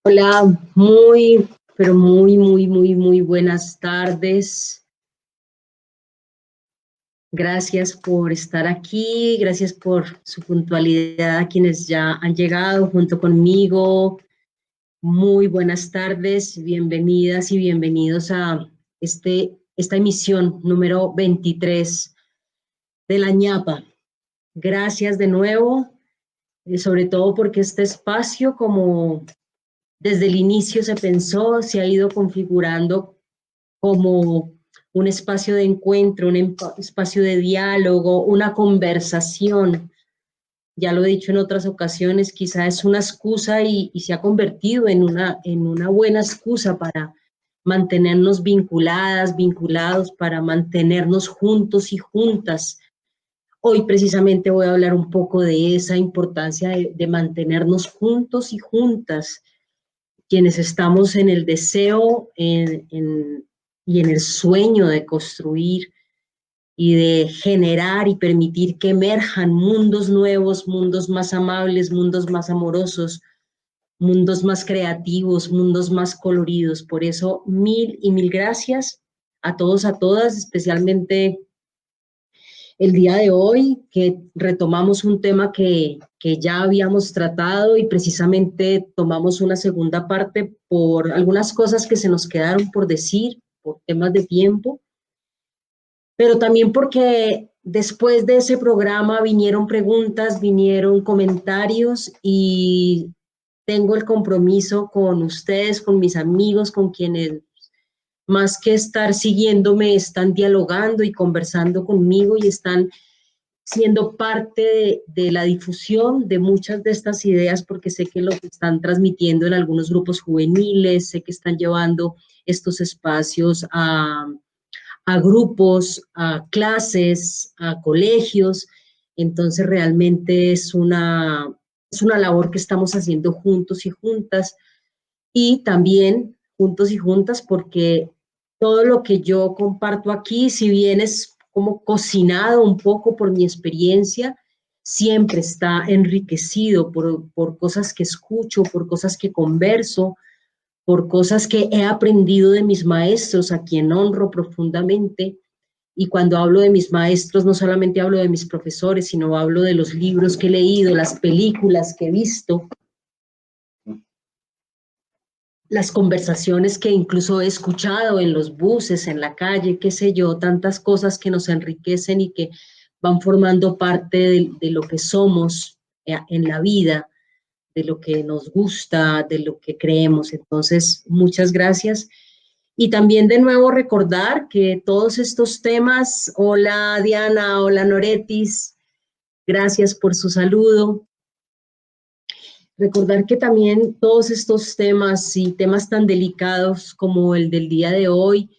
Hola, muy, pero muy buenas tardes. Gracias por estar aquí, gracias por su puntualidad a quienes ya han llegado junto conmigo. Muy buenas tardes, bienvenidas y bienvenidos a esta emisión número 23 de la ñapa. Gracias de nuevo, sobre todo porque este espacio, como desde el inicio se pensó, se ha ido configurando como un espacio de encuentro, un espacio de diálogo, una conversación. Ya lo he dicho en otras ocasiones, quizá es una excusa y se ha convertido en una buena excusa para mantenernos vinculadas, vinculados, para mantenernos juntos y juntas. Hoy precisamente voy a hablar un poco de esa importancia de mantenernos juntos y juntas, quienes estamos en el deseo y en el sueño de construir y de generar y permitir que emerjan mundos nuevos, mundos más amables, mundos más amorosos, mundos más creativos, mundos más coloridos. Por eso, mil y mil gracias a todos, a todas, especialmente el día de hoy, que retomamos un tema que ya habíamos tratado y precisamente tomamos una segunda parte por algunas cosas que se nos quedaron por decir, por temas de tiempo, pero también porque después de ese programa vinieron preguntas, vinieron comentarios y tengo el compromiso con ustedes, con mis amigos, con quienes más que estar siguiéndome, están dialogando y conversando conmigo y están siendo parte de la difusión de muchas de estas ideas, porque sé que lo están transmitiendo en algunos grupos juveniles, sé que están llevando estos espacios a grupos, a clases, a colegios. Entonces realmente es una labor que estamos haciendo juntos y juntas, y también juntos y juntas porque todo lo que yo comparto aquí, si bien es como cocinado un poco por mi experiencia, siempre está enriquecido por cosas que escucho, por cosas que converso, por cosas que he aprendido de mis maestros, a quien honro profundamente. Y cuando hablo de mis maestros, no solamente hablo de mis profesores, sino hablo de los libros que he leído, las películas que he visto, las conversaciones que incluso he escuchado en los buses, en la calle, qué sé yo, tantas cosas que nos enriquecen y que van formando parte de lo que somos en la vida, de lo que nos gusta, de lo que creemos. Entonces, muchas gracias. Y también de nuevo recordar que todos estos temas, hola Diana, hola Noretis, gracias por su saludo. Recordar que también todos estos temas y temas tan delicados como el del día de hoy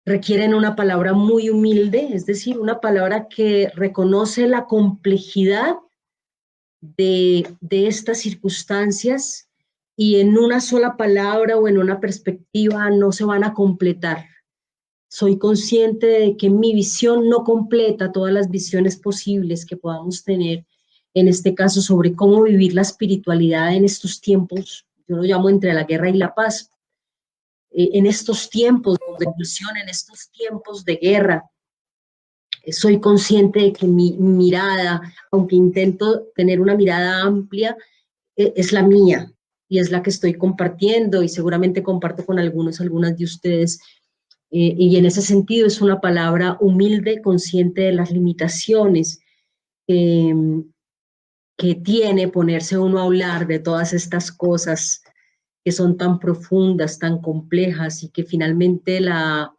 requieren una palabra muy humilde, es decir, una palabra que reconoce la complejidad de estas circunstancias, y en una sola palabra o en una perspectiva no se van a completar. Soy consciente de que mi visión no completa todas las visiones posibles que podamos tener, en este caso sobre cómo vivir la espiritualidad en estos tiempos, yo lo llamo entre la guerra y la paz, en estos tiempos de revolución, en estos tiempos de guerra. Soy consciente de que mi mirada, aunque intento tener una mirada amplia, es la mía y es la que estoy compartiendo, y seguramente comparto con algunas de ustedes. Y en ese sentido es una palabra humilde, consciente de las limitaciones eh, que tiene ponerse uno a hablar de todas estas cosas que son tan profundas, tan complejas, y que finalmente la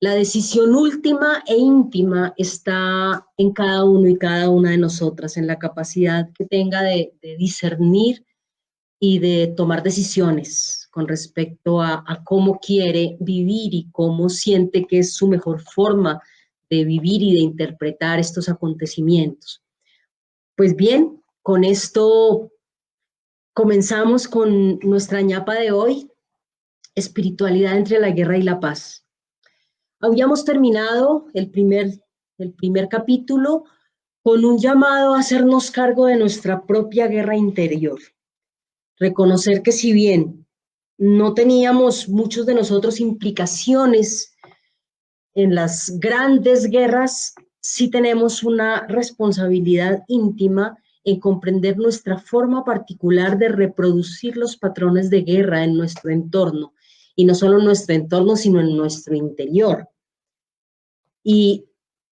decisión última e íntima está en cada uno y cada una de nosotras, en la capacidad que tenga de discernir y de tomar decisiones con respecto a cómo quiere vivir y cómo siente que es su mejor forma de vivir y de interpretar estos acontecimientos. Pues bien, con esto comenzamos con nuestra ñapa de hoy, espiritualidad entre la guerra y la paz. Habíamos terminado el primer capítulo con un llamado a hacernos cargo de nuestra propia guerra interior. Reconocer que si bien no teníamos muchos de nosotros implicaciones en las grandes guerras, sí tenemos una responsabilidad íntima en comprender nuestra forma particular de reproducir los patrones de guerra en nuestro entorno, y no solo en nuestro entorno, sino en nuestro interior. Y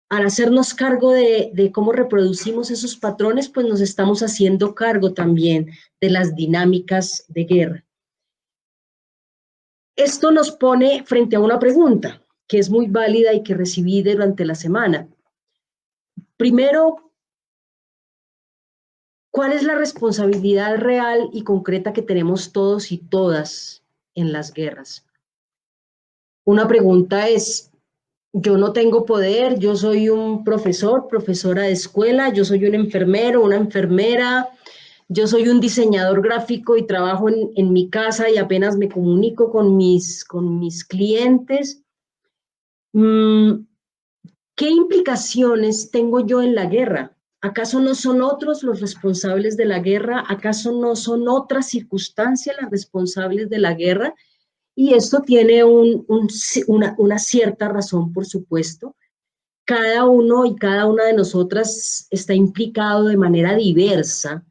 al hacernos cargo de cómo reproducimos esos patrones, pues nos estamos haciendo cargo también de las dinámicas de guerra. Esto nos pone frente a una pregunta que es muy válida y que recibí durante la semana. Primero, ¿cuál es la responsabilidad real y concreta que tenemos todos y todas en las guerras? Una pregunta es, yo no tengo poder, yo soy un profesor, profesora de escuela, yo soy un enfermero, una enfermera, yo soy un diseñador gráfico y trabajo en mi casa y apenas me comunico con mis clientes. ¿Qué implicaciones tengo yo en la guerra? ¿Acaso no son otros los responsables de la guerra? ¿Acaso no son otras circunstancias las responsables de la guerra? Y esto tiene una cierta razón, por supuesto. Cada uno y cada una de nosotras está implicado de manera diversa.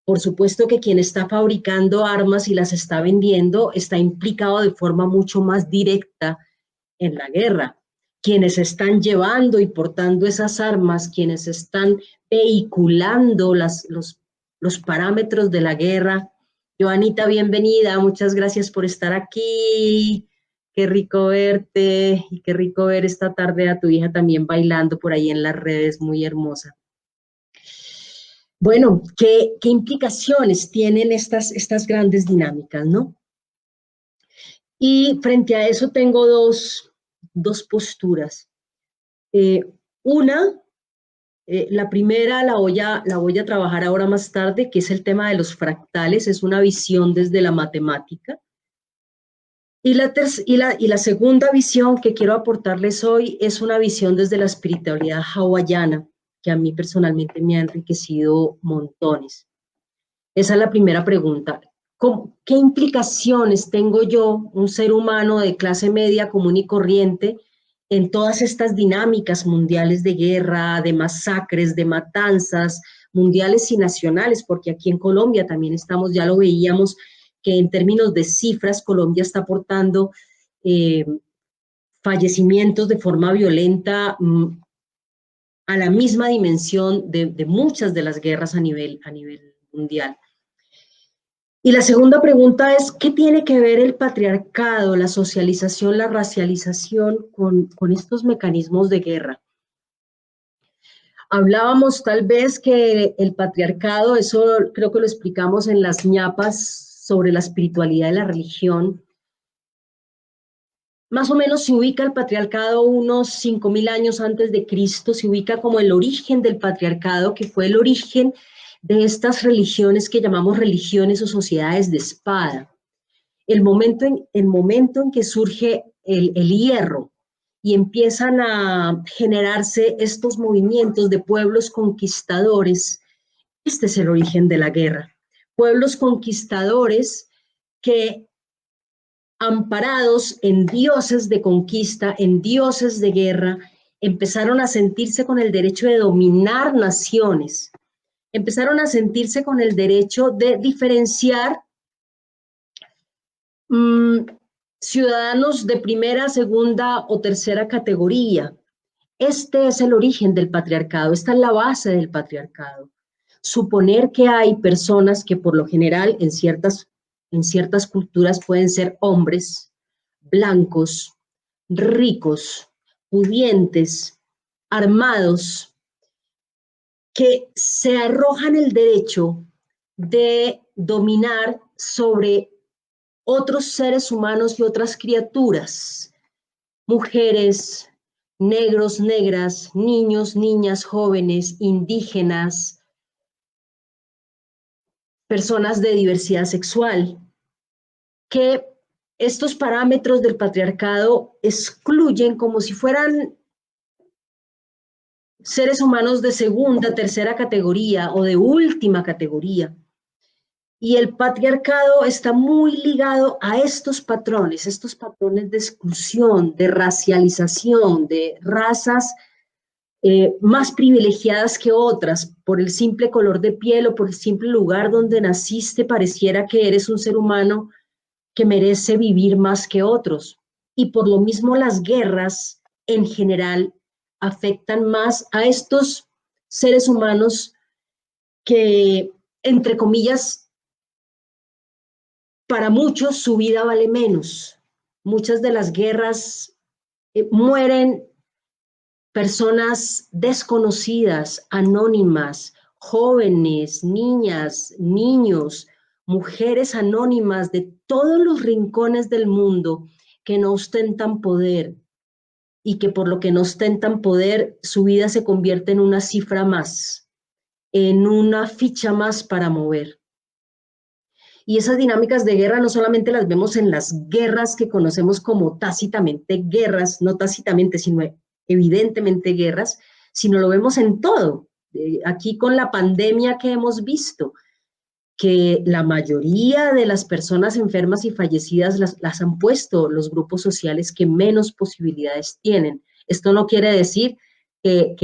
Por supuesto que quien está fabricando armas y las está vendiendo está implicado de forma mucho más directa en la guerra. Quienes están llevando y portando esas armas, quienes están vehiculando los parámetros de la guerra. Joanita, bienvenida, muchas gracias por estar aquí. Qué rico verte y qué rico ver esta tarde a tu hija también bailando por ahí en las redes, muy hermosa. Bueno, ¿qué implicaciones tienen estas grandes dinámicas, no? Y frente a eso tengo dos posturas. Una, la primera la voy a trabajar ahora más tarde, que es el tema de los fractales, es una visión desde la matemática. Y la segunda visión que quiero aportarles hoy es una visión desde la espiritualidad hawaiana, que a mí personalmente me ha enriquecido montones. Esa es la primera pregunta. ¿Qué implicaciones tengo yo, un ser humano de clase media común y corriente, en todas estas dinámicas mundiales de guerra, de masacres, de matanzas, mundiales y nacionales? Porque aquí en Colombia también estamos, ya lo veíamos, que en términos de cifras, Colombia está aportando fallecimientos de forma violenta a la misma dimensión de muchas de las guerras a nivel mundial. Y la segunda pregunta es, ¿qué tiene que ver el patriarcado, la socialización, la racialización con estos mecanismos de guerra? Hablábamos tal vez que el patriarcado, eso creo que lo explicamos en las ñapas sobre la espiritualidad de la religión. Más o menos se ubica el patriarcado unos 5.000 años antes de Cristo, se ubica como el origen del patriarcado, que fue el origen de estas religiones que llamamos religiones o sociedades de espada. El momento en que surge el hierro y empiezan a generarse estos movimientos de pueblos conquistadores, este es el origen de la guerra. Pueblos conquistadores que, amparados en dioses de conquista, en dioses de guerra, empezaron a sentirse con el derecho de dominar naciones, empezaron a sentirse con el derecho de diferenciar ciudadanos de primera, segunda o tercera categoría. Este es el origen del patriarcado, esta es la base del patriarcado. Suponer que hay personas que por lo general en ciertas culturas pueden ser hombres, blancos, ricos, pudientes, armados, que se arrojan el derecho de dominar sobre otros seres humanos y otras criaturas, mujeres, negros, negras, niños, niñas, jóvenes, indígenas, personas de diversidad sexual, que estos parámetros del patriarcado excluyen como si fueran seres humanos de segunda, tercera categoría o de última categoría. Y el patriarcado está muy ligado a estos patrones de exclusión, de racialización, de razas más privilegiadas que otras, por el simple color de piel o por el simple lugar donde naciste, pareciera que eres un ser humano que merece vivir más que otros. Y por lo mismo las guerras en general afectan más a estos seres humanos que, entre comillas, para muchos su vida vale menos. Muchas de las guerras mueren personas desconocidas, anónimas, jóvenes, niñas, niños, mujeres anónimas de todos los rincones del mundo que no ostentan poder y que por lo que no ostentan poder, su vida se convierte en una cifra más, en una ficha más para mover. Y esas dinámicas de guerra no solamente las vemos en las guerras que conocemos como tácitamente guerras, no tácitamente, sino evidentemente guerras, sino lo vemos en todo. Aquí con la pandemia que hemos visto, que la mayoría de las personas enfermas y fallecidas las han puesto los grupos sociales que menos posibilidades tienen. Esto no quiere decir que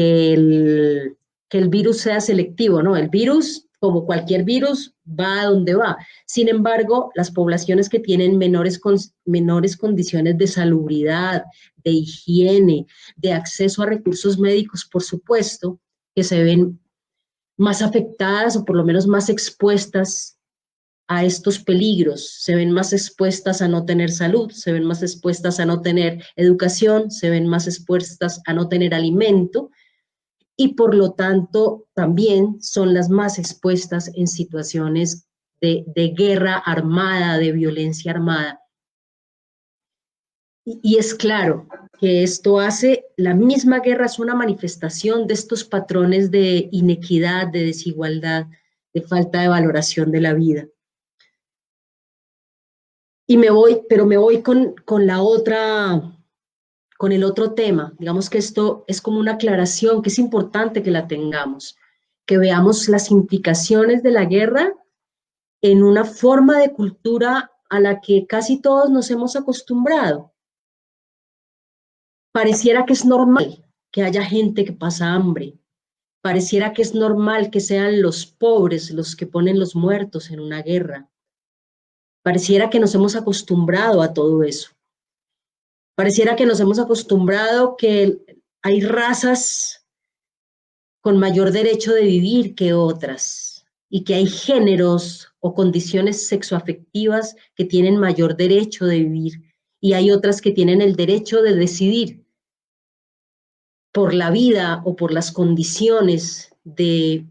el virus sea selectivo, ¿no? El virus, como cualquier virus, va a donde va. Sin embargo, las poblaciones que tienen menores condiciones de salubridad, de higiene, de acceso a recursos médicos, por supuesto, que se ven más afectadas o por lo menos más expuestas a estos peligros, se ven más expuestas a no tener salud, se ven más expuestas a no tener educación, se ven más expuestas a no tener alimento y por lo tanto también son las más expuestas en situaciones de guerra armada, de violencia armada. Y es claro que esto hace, la misma guerra es una manifestación de estos patrones de inequidad, de desigualdad, de falta de valoración de la vida. Y pero me voy con la otra, con el otro tema. Digamos que esto es como una aclaración que es importante que la tengamos, que veamos las implicaciones de la guerra en una forma de cultura a la que casi todos nos hemos acostumbrado. Pareciera que es normal que haya gente que pasa hambre. Pareciera que es normal que sean los pobres los que ponen los muertos en una guerra. Pareciera que nos hemos acostumbrado a todo eso. Pareciera que nos hemos acostumbrado que hay razas con mayor derecho de vivir que otras y que hay géneros o condiciones sexoafectivas que tienen mayor derecho de vivir y hay otras que tienen el derecho de decidir por la vida o por las condiciones de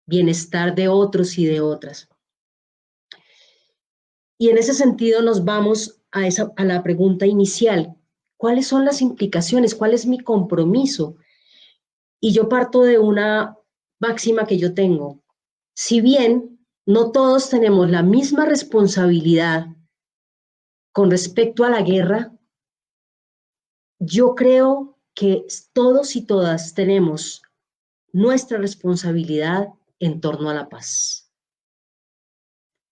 bienestar de otros y de otras. Y en ese sentido nos vamos a la pregunta inicial. ¿Cuáles son las implicaciones? ¿Cuál es mi compromiso? Y yo parto de una máxima que yo tengo. Si bien no todos tenemos la misma responsabilidad con respecto a la guerra, yo creo que todos y todas tenemos nuestra responsabilidad en torno a la paz.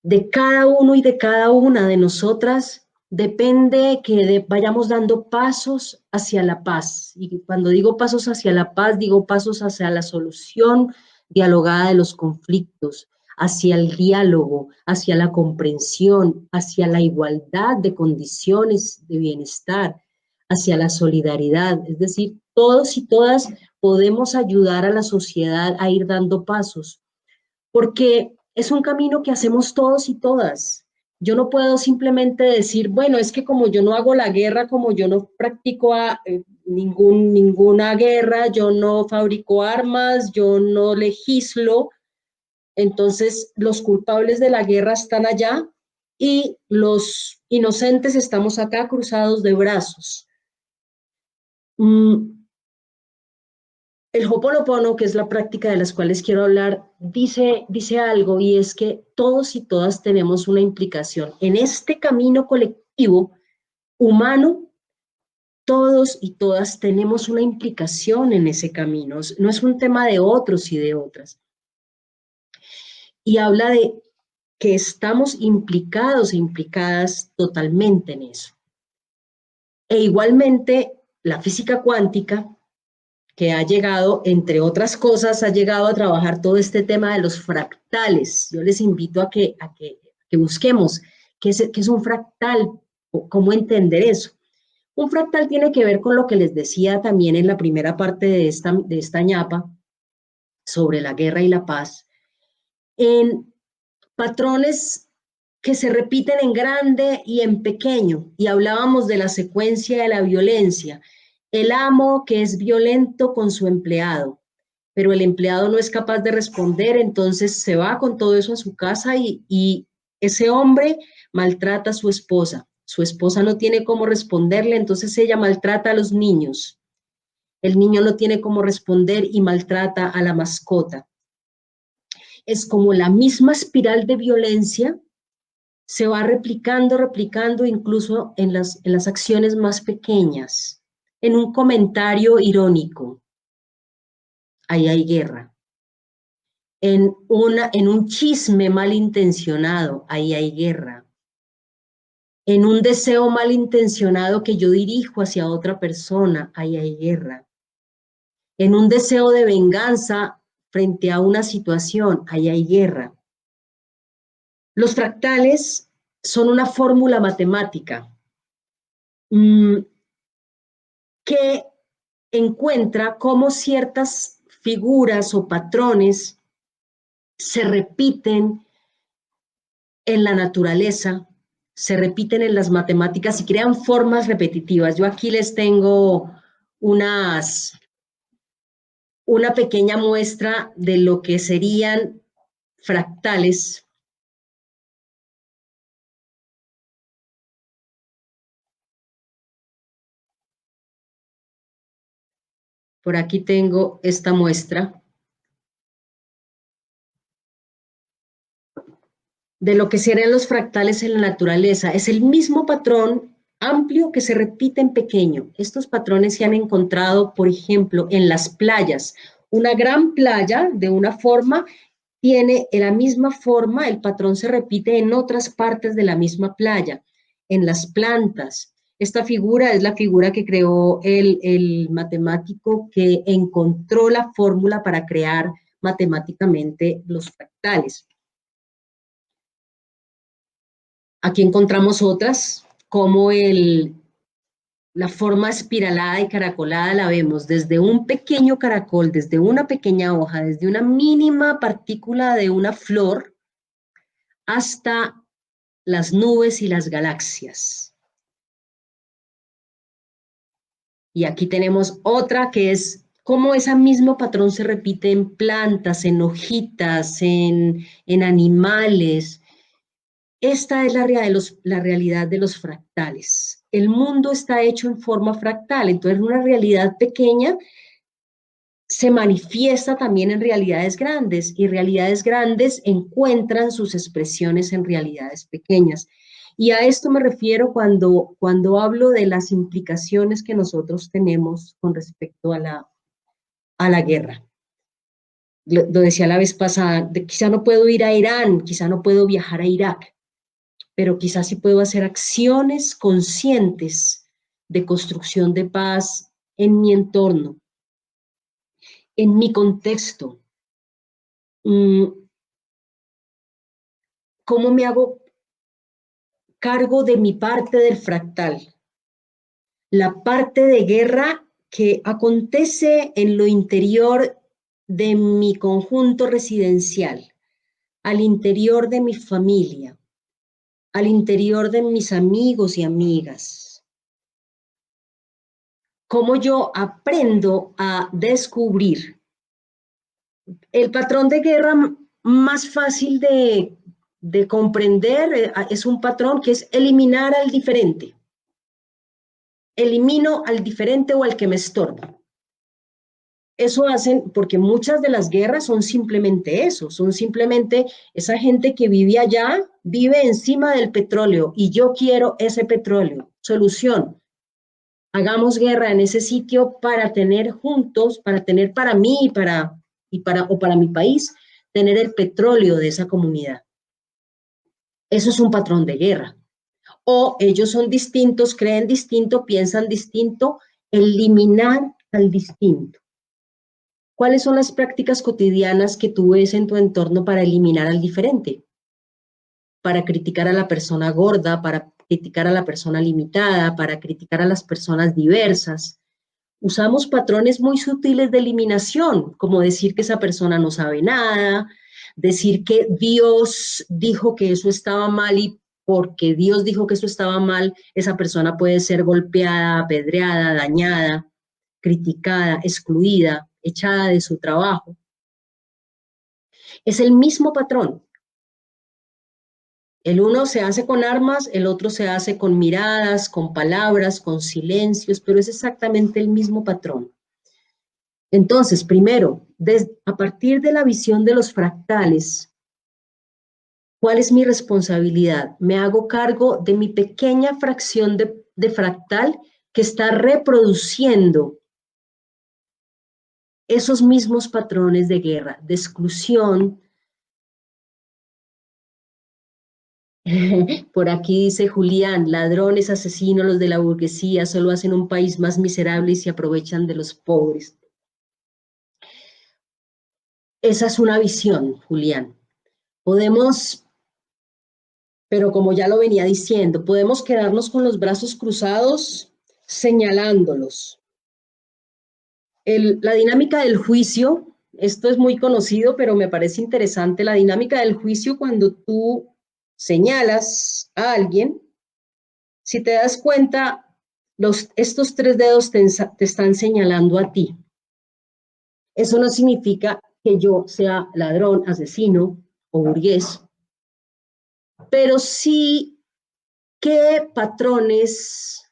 De cada uno y de cada una de nosotras depende que vayamos dando pasos hacia la paz. Y cuando digo pasos hacia la paz, digo pasos hacia la solución dialogada de los conflictos, hacia el diálogo, hacia la comprensión, hacia la igualdad de condiciones de bienestar, hacia la solidaridad. Es decir, todos y todas podemos ayudar a la sociedad a ir dando pasos, porque es un camino que hacemos todos y todas. Yo no puedo simplemente decir, bueno, es que como yo no hago la guerra, como yo no practico ninguna guerra, yo no fabrico armas, yo no legislo, entonces los culpables de la guerra están allá y los inocentes estamos acá cruzados de brazos. El Ho'oponopono, que es la práctica de las cuales quiero hablar, dice algo y es que todos y todas tenemos una implicación. En este camino colectivo humano, todos y todas tenemos una implicación en ese camino. No es un tema de otros y de otras. Y habla de que estamos implicados e implicadas totalmente en eso. E igualmente, la física cuántica, que ha llegado, entre otras cosas, ha llegado a trabajar todo este tema de los fractales. Yo les invito a que busquemos qué es un fractal, cómo entender eso. Un fractal tiene que ver con lo que les decía también en la primera parte de esta ñapa sobre la guerra y la paz, en patrones que se repiten en grande y en pequeño. Y hablábamos de la secuencia de la violencia. El amo que es violento con su empleado, pero el empleado no es capaz de responder, entonces se va con todo eso a su casa y ese hombre maltrata a su esposa no tiene cómo responderle, entonces ella maltrata a los niños, el niño no tiene cómo responder y maltrata a la mascota. Es como la misma espiral de violencia se va replicando, replicando incluso en las acciones más pequeñas, en un comentario irónico, ahí hay guerra. En un chisme malintencionado, ahí hay guerra. En un deseo malintencionado que yo dirijo hacia otra persona, ahí hay guerra. En un deseo de venganza frente a una situación, ahí hay guerra. Los fractales son una fórmula matemática que encuentra cómo ciertas figuras o patrones se repiten en la naturaleza, se repiten en las matemáticas y crean formas repetitivas. Yo aquí les tengo una pequeña muestra de lo que serían fractales. Por aquí tengo esta muestra de lo que serían los fractales en la naturaleza. Es el mismo patrón amplio que se repite en pequeño. Estos patrones se han encontrado, por ejemplo, en las playas. Una gran playa de una forma tiene la misma forma, el patrón se repite en otras partes de la misma playa, en las plantas. Esta figura es la figura que creó el matemático que encontró la fórmula para crear matemáticamente los fractales. Aquí encontramos otras, como la forma espiralada y caracolada la vemos desde un pequeño caracol, desde una pequeña hoja, desde una mínima partícula de una flor hasta las nubes y las galaxias. Y aquí tenemos otra que es cómo ese mismo patrón se repite en plantas, en hojitas, en animales. Esta es la realidad de los fractales. El mundo está hecho en forma fractal, entonces una realidad pequeña se manifiesta también en realidades grandes y realidades grandes encuentran sus expresiones en realidades pequeñas. Y a esto me refiero cuando hablo de las implicaciones que nosotros tenemos con respecto a la guerra. Lo decía la vez pasada, quizá no puedo ir a Irán, quizá no puedo viajar a Irak, pero quizás sí puedo hacer acciones conscientes de construcción de paz en mi entorno, en mi contexto. ¿Cómo me hago cargo de mi parte del fractal? La parte de guerra que acontece en lo interior de mi conjunto residencial, al interior de mi familia, al interior de mis amigos y amigas. Cómo yo aprendo a descubrir el patrón de guerra más fácil de comprender es un patrón que es eliminar al diferente. Elimino al diferente o al que me estorba. Eso hacen porque muchas de las guerras son simplemente eso, son simplemente esa gente que vive allá, vive encima del petróleo y yo quiero ese petróleo. Solución, hagamos guerra en ese sitio para tener juntos, para tener para mí o para mi país, tener el petróleo de esa comunidad. Eso es un patrón de guerra. O ellos son distintos, creen distinto, piensan distinto, eliminar al distinto. ¿Cuáles son las prácticas cotidianas que tú ves en tu entorno para eliminar al diferente? Para criticar a la persona gorda, para criticar a la persona limitada, para criticar a las personas diversas. Usamos patrones muy sutiles de eliminación, como decir que esa persona no sabe nada, decir que Dios dijo que eso estaba mal y porque Dios dijo que eso estaba mal, esa persona puede ser golpeada, apedreada, dañada, criticada, excluida, echada de su trabajo. Es el mismo patrón. El uno se hace con armas, el otro se hace con miradas, con palabras, con silencios, pero es exactamente el mismo patrón. Entonces, primero, a partir de la visión de los fractales, ¿cuál es mi responsabilidad? Me hago cargo de mi pequeña fracción de fractal que está reproduciendo esos mismos patrones de guerra, de exclusión. Por aquí dice Julián, ladrones, asesinos, los de la burguesía, solo hacen un país más miserable y se aprovechan de los pobres. Esa es una visión, Julián. Podemos, pero como ya lo venía diciendo, podemos quedarnos con los brazos cruzados señalándolos. La dinámica del juicio, esto es muy conocido, pero me parece interesante, la dinámica del juicio cuando tú señalas a alguien, si te das cuenta, estos tres dedos te están señalando a ti. Eso no significa que yo sea ladrón, asesino o burgués, pero sí qué patrones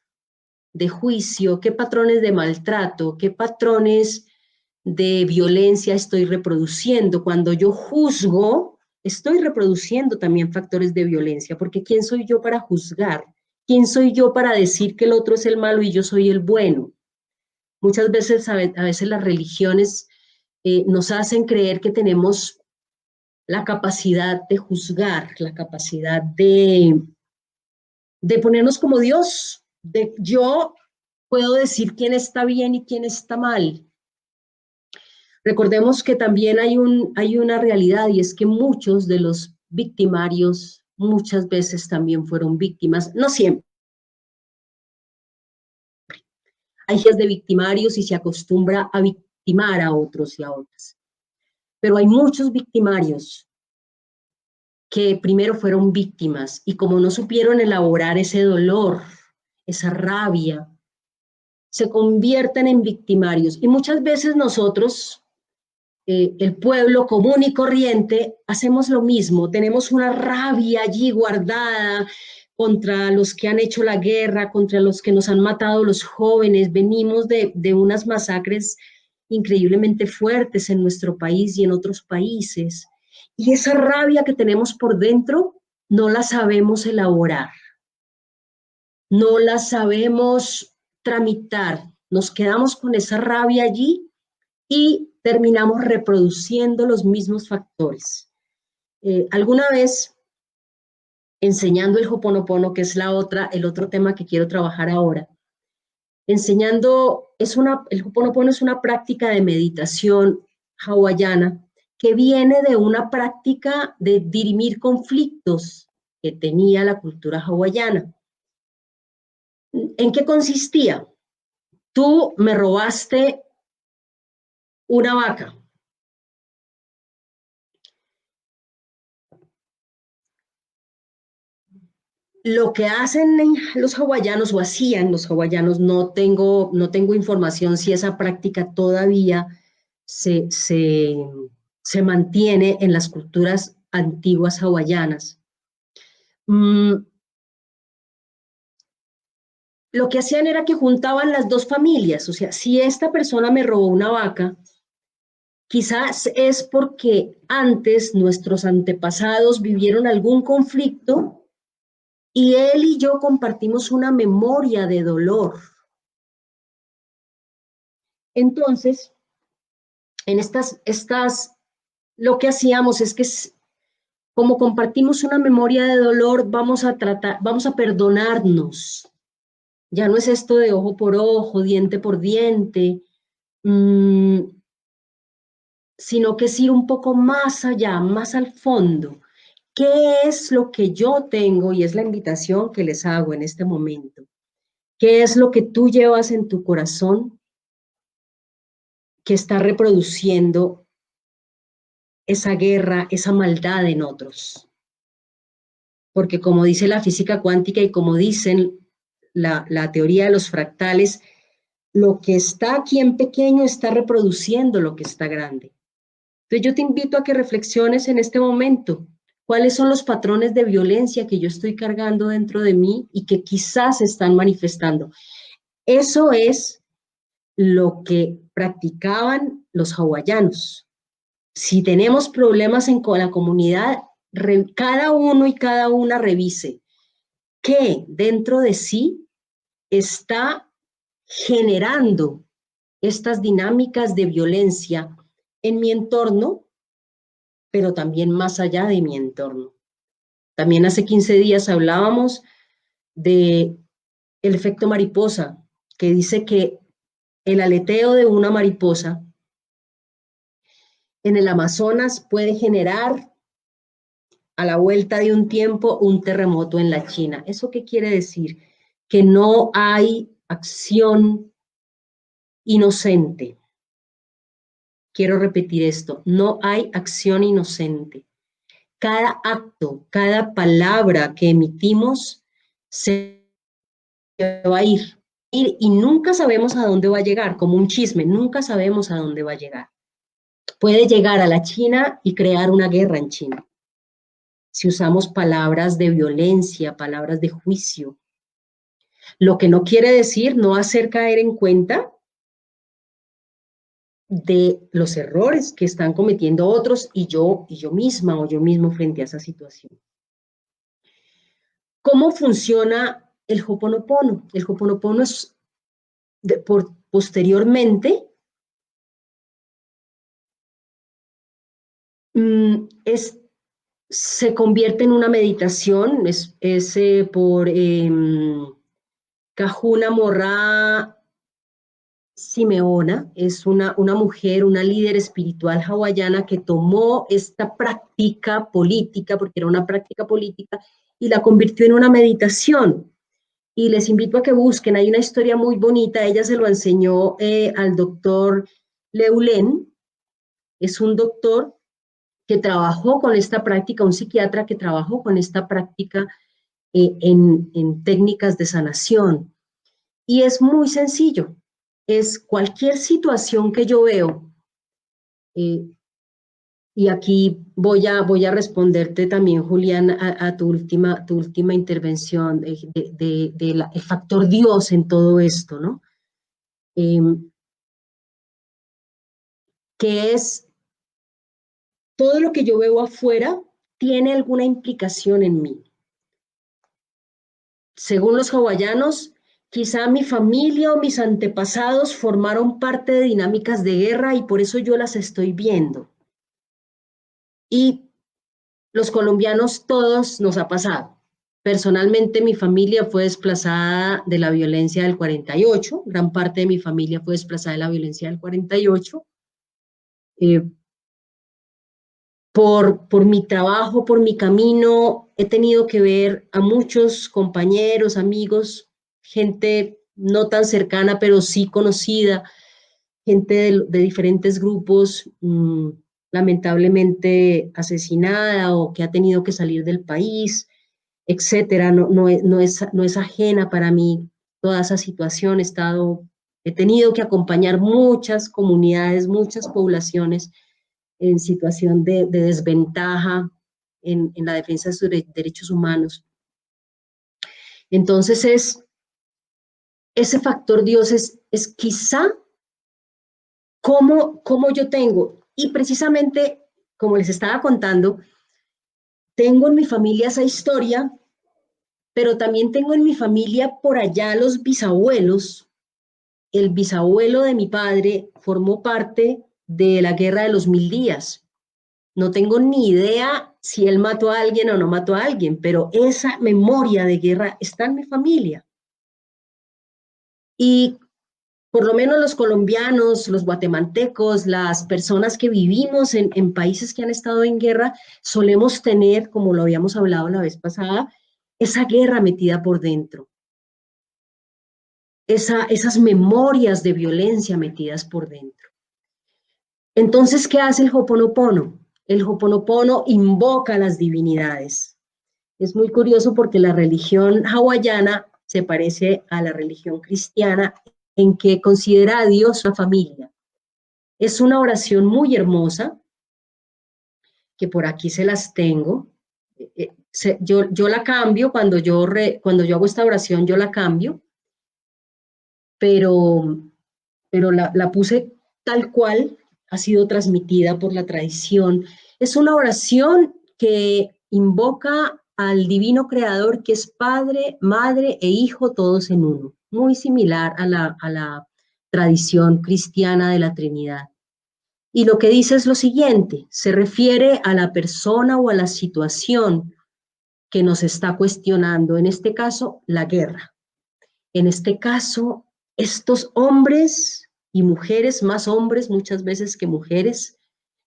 de juicio, qué patrones de maltrato, qué patrones de violencia estoy reproduciendo. Cuando yo juzgo, estoy reproduciendo también factores de violencia, porque ¿quién soy yo para juzgar? ¿Quién soy yo para decir que el otro es el malo y yo soy el bueno? Muchas veces, a veces las religiones nos hacen creer que tenemos la capacidad de juzgar, la capacidad de ponernos como Dios, de yo puedo decir quién está bien y quién está mal. Recordemos que también hay una realidad y es que muchos de los victimarios muchas veces también fueron víctimas, no siempre. Hay gente de victimarios y se acostumbra a victimar a otros y a otras. Pero hay muchos victimarios que primero fueron víctimas y como no supieron elaborar ese dolor, esa rabia, se convierten en victimarios. Y muchas veces nosotros, el pueblo común y corriente, hacemos lo mismo, tenemos una rabia allí guardada contra los que han hecho la guerra, contra los que nos han matado los jóvenes, venimos de unas masacres increíblemente fuertes en nuestro país y en otros países, y esa rabia que tenemos por dentro no la sabemos elaborar, no la sabemos tramitar, nos quedamos con esa rabia allí y terminamos reproduciendo los mismos factores. Alguna vez, enseñando el Ho'oponopono, que es el otro tema que quiero trabajar ahora, enseñando, el Ho'oponopono es una práctica de meditación hawaiana que viene de una práctica de dirimir conflictos que tenía la cultura hawaiana. ¿En qué consistía? Tú me robaste una vaca. Lo que hacen los hawaianos o hacían los hawaianos, no tengo información si esa práctica todavía se, se, se mantiene en las culturas antiguas hawaianas. Lo que hacían era que juntaban las dos familias, o sea, si esta persona me robó una vaca, quizás es porque antes nuestros antepasados vivieron algún conflicto y él y yo compartimos una memoria de dolor. Entonces, en lo que hacíamos es que Como compartimos una memoria de dolor, vamos a perdonarnos. Ya no es esto de ojo por ojo, diente por diente, sino que es ir un poco más allá, más al fondo. ¿Qué es lo que yo tengo? Y es la invitación que les hago en este momento. ¿Qué es lo que tú llevas en tu corazón que está reproduciendo esa guerra, esa maldad en otros? Porque como dice la física cuántica y como dicen la teoría de los fractales, lo que está aquí en pequeño está reproduciendo lo que está grande. Entonces yo te invito a que reflexiones en este momento. ¿Cuáles son los patrones de violencia que yo estoy cargando dentro de mí y que quizás se están manifestando? Eso es lo que practicaban los hawaianos. Si tenemos problemas en la comunidad, cada uno y cada una revise qué dentro de sí está generando estas dinámicas de violencia en mi entorno, pero también más allá de mi entorno. También hace 15 días hablábamos de el efecto mariposa, que dice que el aleteo de una mariposa en el Amazonas puede generar a la vuelta de un tiempo un terremoto en la China. ¿Eso qué quiere decir? Que no hay acción inocente. Quiero repetir esto, no hay acción inocente. Cada acto, cada palabra que emitimos se va a ir y nunca sabemos a dónde va a llegar, como un chisme, nunca sabemos a dónde va a llegar. Puede llegar a la China y crear una guerra en China. Si usamos palabras de violencia, palabras de juicio, lo que no quiere decir no hacer caer en cuenta de los errores que están cometiendo otros y yo misma o yo mismo frente a esa situación. ¿Cómo funciona el Ho'oponopono? El Ho'oponopono es posteriormente se convierte en una meditación, es por Kahuna Morá Simeona, es una mujer, una líder espiritual hawaiana que tomó esta práctica política, porque era una práctica política, y la convirtió en una meditación. Y les invito a que busquen, hay una historia muy bonita, ella se lo enseñó al doctor Leulen, es un doctor que trabajó con esta práctica, un psiquiatra que trabajó con esta práctica en técnicas de sanación. Y es muy sencillo, es cualquier situación que yo veo, y aquí voy a responderte también, Julián, a tu última intervención del factor Dios en todo esto, ¿no? Que es todo lo que yo veo afuera tiene alguna implicación en mí. Según los hawaianos, quizá mi familia o mis antepasados formaron parte de dinámicas de guerra y por eso yo las estoy viendo. Y los colombianos todos nos ha pasado. Personalmente mi familia fue desplazada de la violencia del 48, gran parte de mi familia fue desplazada de la violencia del 48. Por mi trabajo, por mi camino, he tenido que ver a muchos compañeros, amigos, gente no tan cercana, pero sí conocida, gente de diferentes grupos, lamentablemente asesinada o que ha tenido que salir del país, etcétera. No es ajena para mí toda esa situación. He tenido que acompañar muchas comunidades, muchas poblaciones en situación de desventaja en la defensa de sus derechos humanos. Entonces ese factor Dios es quizá cómo yo tengo, y precisamente como les estaba contando, tengo en mi familia esa historia, pero también tengo en mi familia por allá los bisabuelos. El bisabuelo de mi padre formó parte de la Guerra de los 1000 días. No tengo ni idea si él mató a alguien o no mató a alguien, pero esa memoria de guerra está en mi familia. Y por lo menos los colombianos, los guatemaltecos, las personas que vivimos en países que han estado en guerra, solemos tener, como lo habíamos hablado la vez pasada, esa guerra metida por dentro, esas memorias de violencia metidas por dentro. Entonces, ¿qué hace el Hoponopono? El Hoponopono invoca a las divinidades. Es muy curioso porque la religión hawaiana se parece a la religión cristiana en que considera a Dios una familia. Es una oración muy hermosa, que por aquí se las tengo. Yo la cambio cuando yo hago esta oración, yo la cambio, pero, pero la puse tal cual ha sido transmitida por la tradición. Es una oración que invoca al divino creador que es Padre, Madre e Hijo todos en uno, muy similar a la tradición cristiana de la Trinidad. Y lo que dice es lo siguiente, se refiere a la persona o a la situación que nos está cuestionando, en este caso, la guerra. En este caso, estos hombres y mujeres, más hombres muchas veces que mujeres,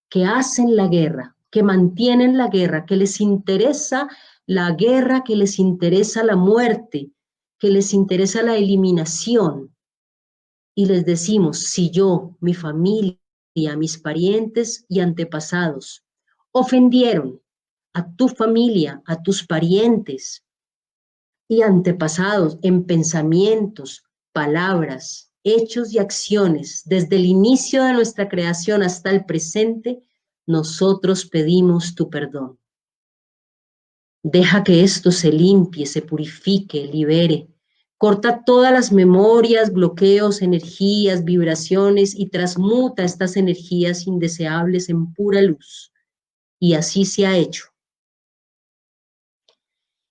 que hacen la guerra, que mantienen la guerra, que les interesa la guerra, que les interesa la muerte, que les interesa la eliminación. Y les decimos, si yo, mi familia, mis parientes y antepasados ofendieron a tu familia, a tus parientes y antepasados en pensamientos, palabras, hechos y acciones, desde el inicio de nuestra creación hasta el presente, nosotros pedimos tu perdón. Deja que esto se limpie, se purifique, libere. Corta todas las memorias, bloqueos, energías, vibraciones y transmuta estas energías indeseables en pura luz. Y así se ha hecho.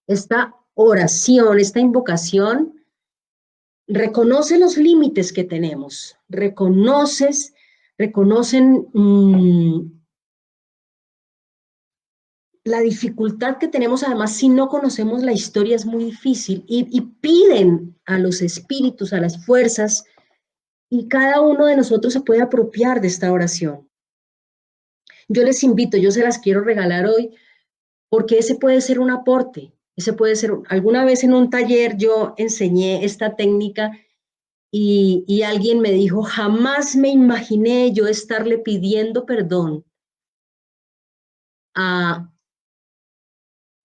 Esta oración, esta invocación, reconoce los límites que tenemos, reconocen la dificultad que tenemos, además, si no conocemos la historia es muy difícil y piden a los espíritus, a las fuerzas, y cada uno de nosotros se puede apropiar de esta oración. Yo les invito, yo se las quiero regalar hoy, porque ese puede ser un aporte, ese puede ser, alguna vez en un taller yo enseñé esta técnica y alguien me dijo, jamás me imaginé yo estarle pidiendo perdón a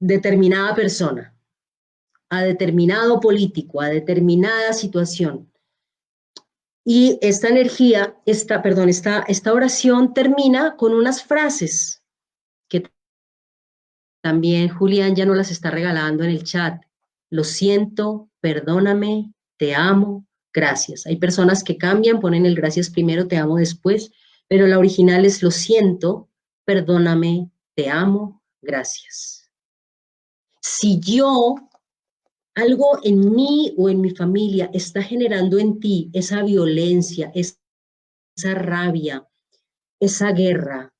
determinada persona, a determinado político, a determinada situación. Y esta energía, esta oración termina con unas frases que también Julián ya nos las está regalando en el chat. Lo siento, perdóname, te amo, gracias. Hay personas que cambian, ponen el gracias primero, te amo después, pero la original es lo siento, perdóname, te amo, gracias. Si yo algo en mí o en mi familia está generando en ti esa violencia, esa rabia, esa guerra,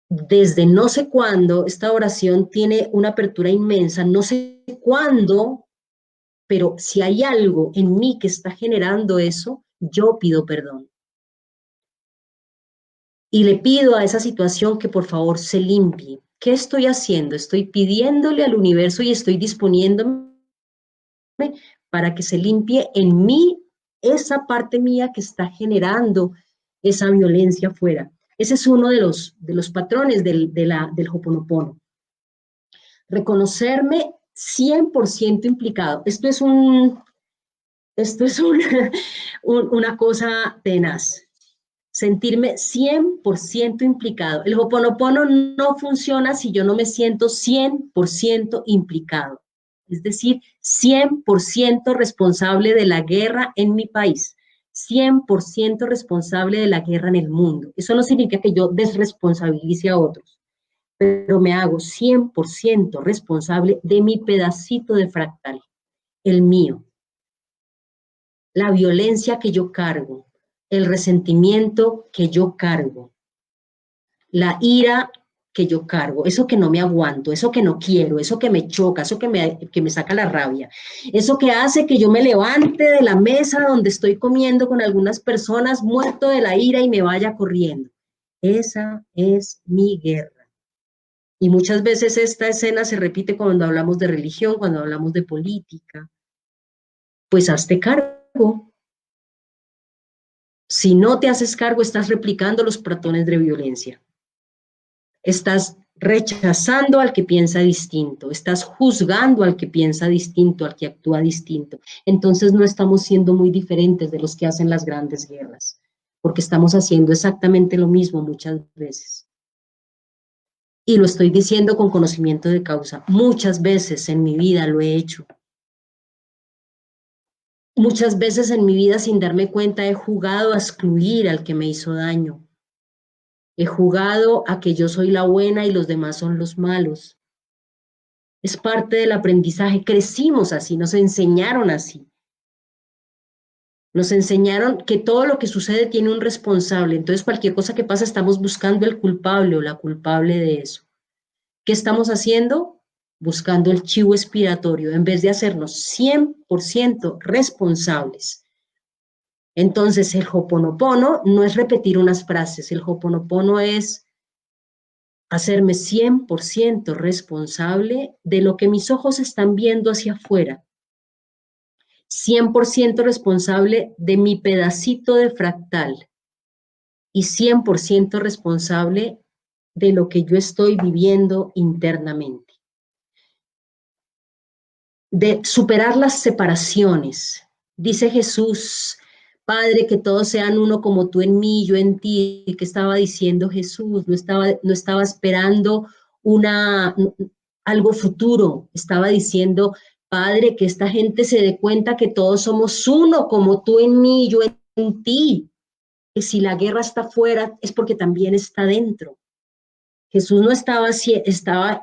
desde no sé cuándo, esta oración tiene una apertura inmensa, no sé cuándo, pero si hay algo en mí que está generando eso, yo pido perdón. Y le pido a esa situación que por favor se limpie. ¿Qué estoy haciendo? Estoy pidiéndole al universo y estoy disponiéndome para que se limpie en mí esa parte mía que está generando esa violencia afuera. Ese es uno de los patrones del Hoponopono. Reconocerme 100% implicado. Esto es una cosa tenaz. Sentirme 100% implicado. El Hoponopono no funciona si yo no me siento 100% implicado. Es decir, 100% responsable de la guerra en mi país, 100% responsable de la guerra en el mundo. Eso no significa que yo desresponsabilice a otros, pero me hago 100% responsable de mi pedacito de fractal, el mío. La violencia que yo cargo, el resentimiento que yo cargo, la ira que yo cargo, eso que no me aguanto, eso que no quiero, eso que me choca, eso que me saca la rabia, eso que hace que yo me levante de la mesa donde estoy comiendo con algunas personas muerto de la ira y me vaya corriendo. Esa es mi guerra. Y muchas veces esta escena se repite cuando hablamos de religión, cuando hablamos de política. Pues hazte cargo. Si no te haces cargo, estás replicando los patrones de violencia. Estás rechazando al que piensa distinto, estás juzgando al que piensa distinto, al que actúa distinto. Entonces no estamos siendo muy diferentes de los que hacen las grandes guerras, porque estamos haciendo exactamente lo mismo muchas veces. Y lo estoy diciendo con conocimiento de causa. Muchas veces en mi vida lo he hecho. Muchas veces en mi vida, sin darme cuenta, he jugado a excluir al que me hizo daño. He jugado a que yo soy la buena y los demás son los malos. Es parte del aprendizaje. Crecimos así, nos enseñaron así. Nos enseñaron que todo lo que sucede tiene un responsable. Entonces, cualquier cosa que pasa, estamos buscando el culpable o la culpable de eso. ¿Qué estamos haciendo? Buscando el chivo expiatorio, en vez de hacernos 100% responsables. Entonces, el Ho'oponopono no es repetir unas frases, el Ho'oponopono es hacerme 100% responsable de lo que mis ojos están viendo hacia afuera, 100% responsable de mi pedacito de fractal y 100% responsable de lo que yo estoy viviendo internamente. De superar las separaciones. Dice Jesús, Padre, que todos sean uno como tú en mí, yo en ti. ¿Qué estaba diciendo Jesús? No estaba esperando algo futuro, estaba diciendo, Padre, que esta gente se dé cuenta que todos somos uno, como tú en mí, yo en ti. Que si la guerra está fuera es porque también está dentro. Jesús no estaba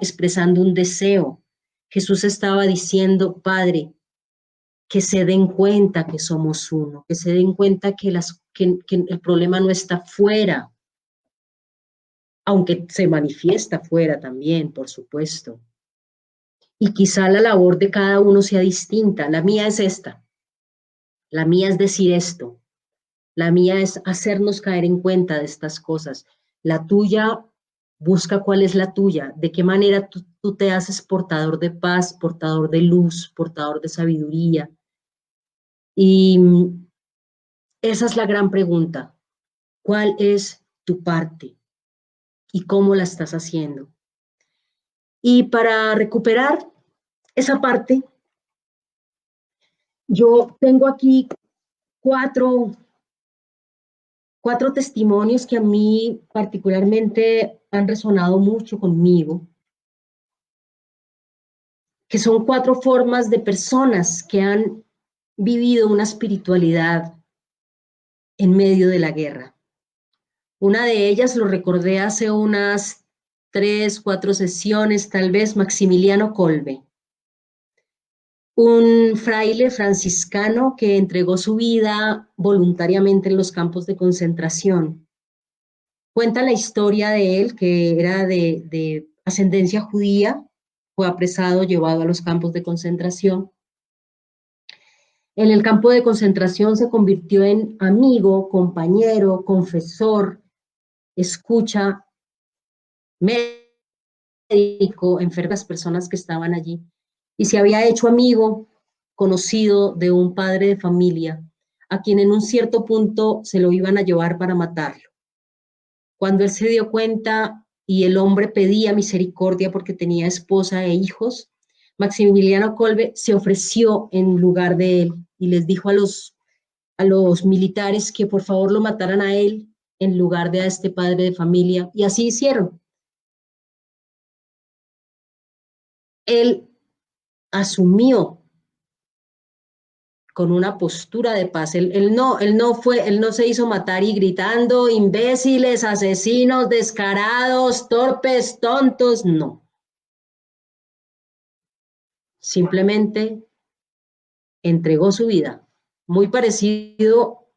expresando un deseo. Jesús estaba diciendo, Padre, que se den cuenta que somos uno, que se den cuenta que el problema no está fuera, aunque se manifiesta fuera también, por supuesto. Y quizá la labor de cada uno sea distinta. La mía es esta. La mía es decir esto. La mía es hacernos caer en cuenta de estas cosas. La tuya, busca cuál es la tuya, de qué manera tú te haces portador de paz, portador de luz, portador de sabiduría. Y esa es la gran pregunta. ¿Cuál es tu parte y cómo la estás haciendo? Y para recuperar esa parte, yo tengo aquí cuatro testimonios que a mí particularmente han resonado mucho conmigo, que son 4 formas de personas que han vivido una espiritualidad en medio de la guerra. Una de ellas, lo recordé hace unas 3, 4 sesiones, tal vez, Maximiliano Kolbe, un fraile franciscano que entregó su vida voluntariamente en los campos de concentración. Cuenta la historia de él, que era de ascendencia judía, fue apresado, llevado a los campos de concentración. En el campo de concentración se convirtió en amigo, compañero, confesor, escucha, médico, enfermas personas que estaban allí. Y se había hecho amigo, conocido de un padre de familia, a quien en un cierto punto se lo iban a llevar para matarlo. Cuando él se dio cuenta y el hombre pedía misericordia porque tenía esposa e hijos, Maximiliano Kolbe se ofreció en lugar de él y les dijo a los militares que por favor lo mataran a él en lugar de a este padre de familia, y así hicieron. Él asumió con una postura de paz. Él no se hizo matar y gritando, imbéciles, asesinos, descarados, torpes, tontos, no. Simplemente entregó su vida, muy parecido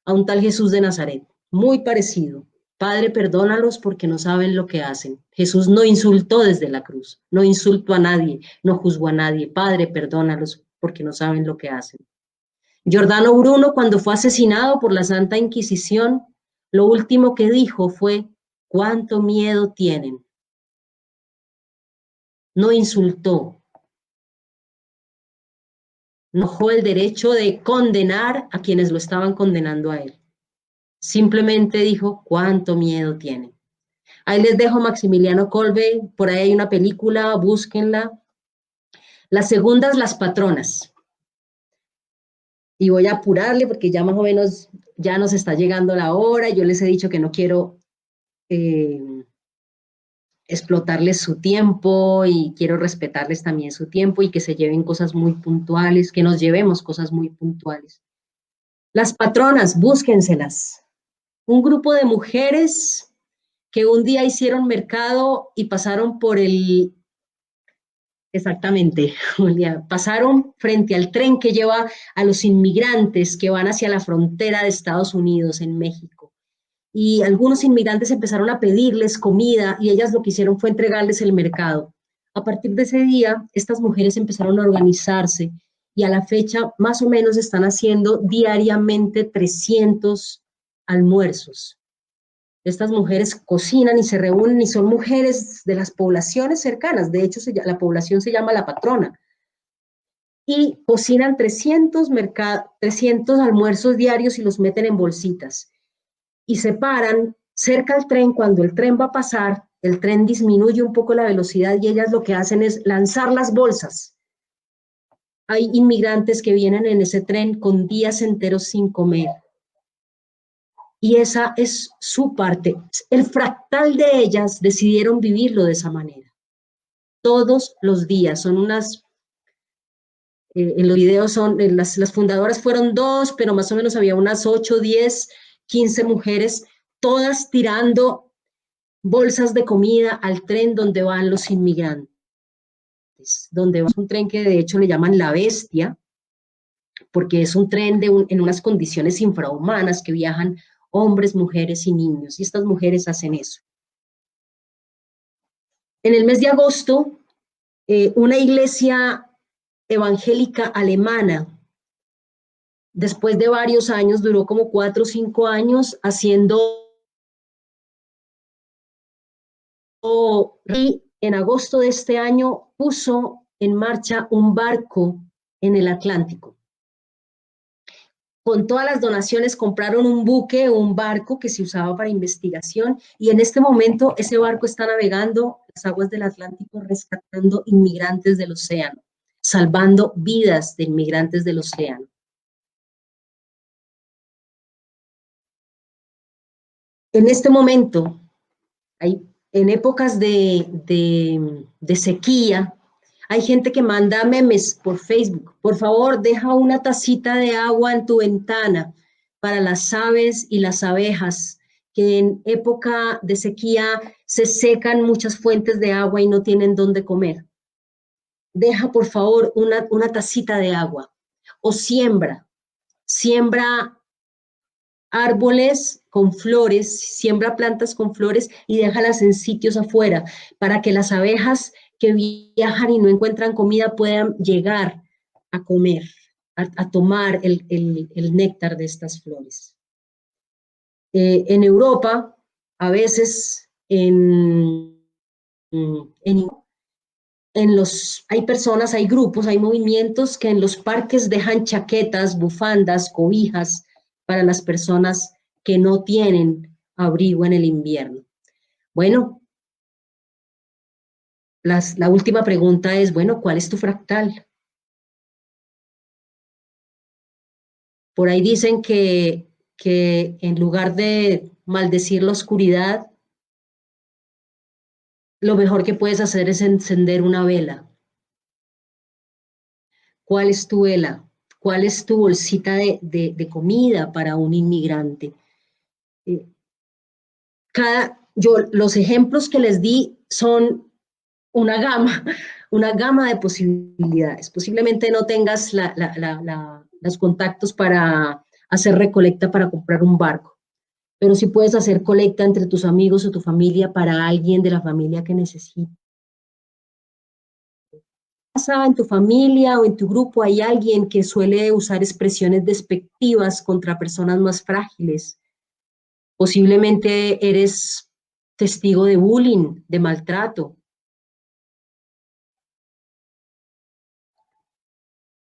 a un tal Jesús de Nazaret, muy parecido. Padre, perdónalos porque no saben lo que hacen. Jesús no insultó desde la cruz, no insultó a nadie, no juzgó a nadie. Padre, perdónalos porque no saben lo que hacen. Giordano Bruno, cuando fue asesinado por la Santa Inquisición, lo último que dijo fue, ¿cuánto miedo tienen? No insultó, no dejó el derecho de condenar a quienes lo estaban condenando a él. Simplemente dijo, ¿cuánto miedo tienen? Ahí les dejo Maximiliano Kolbe, por ahí hay una película, búsquenla. La segunda es Las Patronas. Y voy a apurarle porque ya más o menos ya nos está llegando la hora. Yo les he dicho que no quiero eh, explotarles su tiempo y quiero respetarles también su tiempo y que se lleven cosas muy puntuales, que nos llevemos cosas muy puntuales. Las patronas, búsquenselas. Un grupo de mujeres que un día hicieron mercado y pasaron por el. Exactamente, Julia. Pasaron frente al tren que lleva a los inmigrantes que van hacia la frontera de Estados Unidos en México. Y algunos inmigrantes empezaron a pedirles comida y ellas lo que hicieron fue entregarles el mercado. A partir de ese día, estas mujeres empezaron a organizarse y a la fecha más o menos están haciendo diariamente 300 almuerzos. Estas mujeres cocinan y se reúnen y son mujeres de las poblaciones cercanas. De hecho, la población se llama La Patrona. Y cocinan 300 almuerzos diarios y los meten en bolsitas. Y se paran cerca del tren. Cuando el tren va a pasar, el tren disminuye un poco la velocidad y ellas lo que hacen es lanzar las bolsas. Hay inmigrantes que vienen en ese tren con días enteros sin comer. Y esa es su parte. El fractal de ellas decidieron vivirlo de esa manera. Todos los días. Son unas, en los videos son, las fundadoras fueron dos, pero más o menos había unas 8, 10, 15 mujeres, todas tirando bolsas de comida al tren donde van los inmigrantes. Donde va un tren que de hecho le llaman La Bestia, porque es un tren en unas condiciones infrahumanas que viajan hombres, mujeres y niños, y estas mujeres hacen eso. En el mes de agosto, una iglesia evangélica alemana, después de varios años, duró como 4 o 5 años haciendo, y en agosto de este año puso en marcha un barco en el Atlántico. Con todas las donaciones compraron un buque o un barco que se usaba para investigación y en este momento ese barco está navegando las aguas del Atlántico rescatando inmigrantes del océano, salvando vidas de inmigrantes del océano. En este momento, en épocas de sequía, hay gente que manda memes por Facebook. Por favor, deja una tacita de agua en tu ventana para las aves y las abejas, que en época de sequía se secan muchas fuentes de agua y no tienen dónde comer. Deja, por favor, una tacita de agua. O siembra árboles con flores, siembra plantas con flores y déjalas en sitios afuera para que las abejas que viajan y no encuentran comida puedan llegar a comer, a tomar el néctar de estas flores. En Europa, a veces hay personas, hay grupos, hay movimientos que en los parques dejan chaquetas, bufandas, cobijas para las personas que no tienen abrigo en el invierno. Bueno, la última pregunta es, bueno, ¿cuál es tu fractal? Por ahí dicen que en lugar de maldecir la oscuridad, lo mejor que puedes hacer es encender una vela. ¿Cuál es tu vela? ¿Cuál es tu bolsita de comida para un inmigrante? Los ejemplos que les di son una gama de posibilidades. Posiblemente no tengas los contactos para hacer recolecta para comprar un barco, pero sí puedes hacer colecta entre tus amigos o tu familia para alguien de la familia que necesita. ¿En tu familia o en tu grupo hay alguien que suele usar expresiones despectivas contra personas más frágiles? Posiblemente eres testigo de bullying, de maltrato.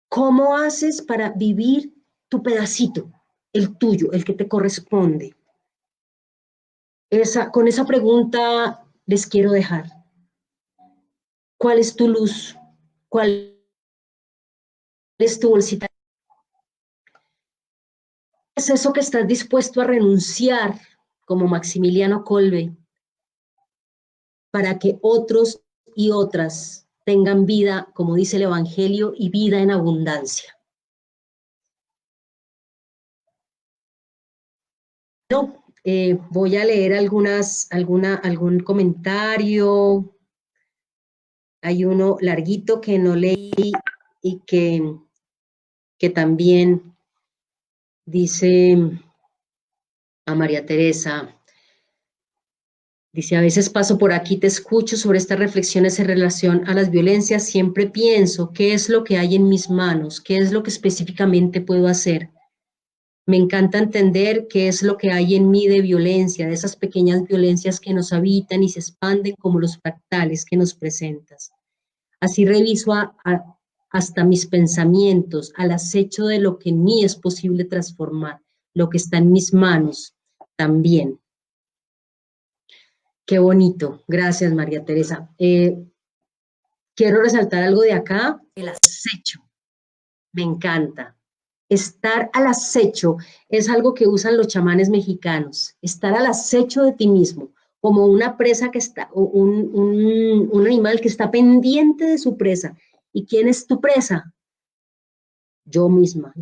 ¿Cómo haces para vivir tu pedacito, el tuyo, el que te corresponde? Con esa pregunta les quiero dejar. ¿Cuál es tu luz? ¿Cuál es tu bolsita? ¿Qué es eso que estás dispuesto a renunciar, como Maximiliano Kolbe, para que otros y otras tengan vida, como dice el Evangelio, y vida en abundancia? No, voy a leer algún comentario. Hay uno larguito que no leí y que también dice a María Teresa. Dice, a veces paso por aquí, te escucho sobre estas reflexiones en relación a las violencias, siempre pienso qué es lo que hay en mis manos, qué es lo que específicamente puedo hacer. Me encanta entender qué es lo que hay en mí de violencia, de esas pequeñas violencias que nos habitan y se expanden como los fractales que nos presentas. Así reviso hasta mis pensamientos, al acecho de lo que en mí es posible transformar, lo que está en mis manos también. Qué bonito. Gracias, María Teresa. Quiero resaltar algo de acá, el acecho. Me encanta. Estar al acecho es algo que usan los chamanes mexicanos. Estar al acecho de ti mismo, como una presa que está, un animal que está pendiente de su presa. ¿Y quién es tu presa? Yo misma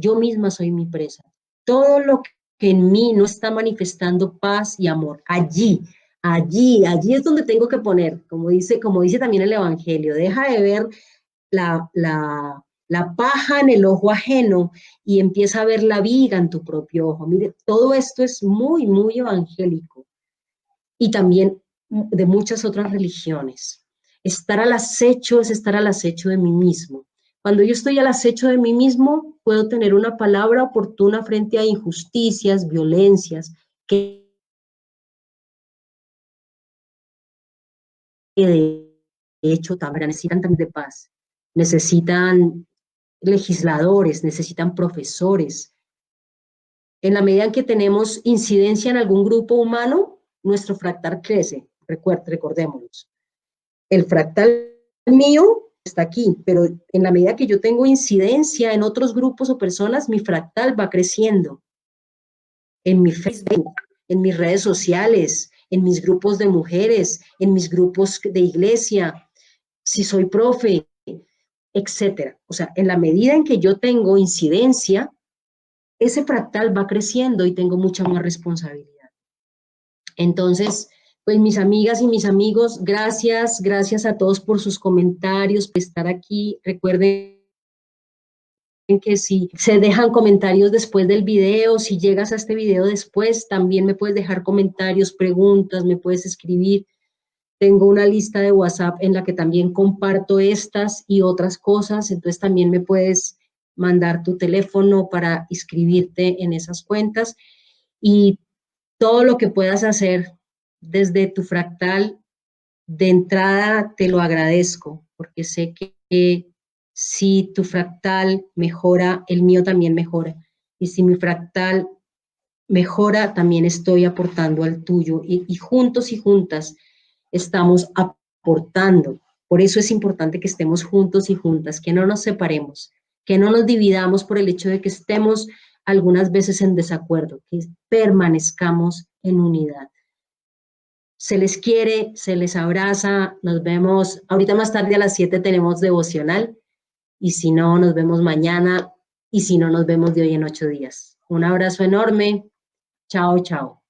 soy mi presa. Todo lo que en mí no está manifestando paz y amor, allí es donde tengo que poner, como dice también el Evangelio, deja de ver la paja en el ojo ajeno y empieza a ver la viga en tu propio ojo. Mire, todo esto es muy, muy evangélico y también de muchas otras religiones. Estar al acecho es estar al acecho de mí mismo. Cuando yo estoy al acecho de mí mismo, puedo tener una palabra oportuna frente a injusticias, violencias, que de hecho también necesitan también de paz. Necesitan legisladores, necesitan profesores. En la medida en que tenemos incidencia en algún grupo humano, nuestro fractal crece. Recordémonos. El fractal mío está aquí, pero en la medida que yo tengo incidencia en otros grupos o personas, mi fractal va creciendo. En mi Facebook, en mis redes sociales, en mis grupos de mujeres, en mis grupos de iglesia, si soy profe, etcétera. O sea, en la medida en que yo tengo incidencia, ese fractal va creciendo y tengo mucha más responsabilidad. Entonces, pues mis amigas y mis amigos, gracias a todos por sus comentarios, por estar aquí. Recuerden que si se dejan comentarios después del video, si llegas a este video después, también me puedes dejar comentarios, preguntas, me puedes escribir. Tengo una lista de WhatsApp en la que también comparto estas y otras cosas, entonces también me puedes mandar tu teléfono para inscribirte en esas cuentas y todo lo que puedas hacer desde tu fractal de entrada te lo agradezco, porque sé que si tu fractal mejora, el mío también mejora. Y si mi fractal mejora, también estoy aportando al tuyo. Y juntos y juntas estamos aportando. Por eso es importante que estemos juntos y juntas, que no nos separemos, que no nos dividamos por el hecho de que estemos algunas veces en desacuerdo, que permanezcamos en unidad. Se les quiere, se les abraza, nos vemos, ahorita más tarde a las 7 tenemos devocional y si no, nos vemos mañana y si no, nos vemos de hoy en 8 días. Un abrazo enorme, chao, chao.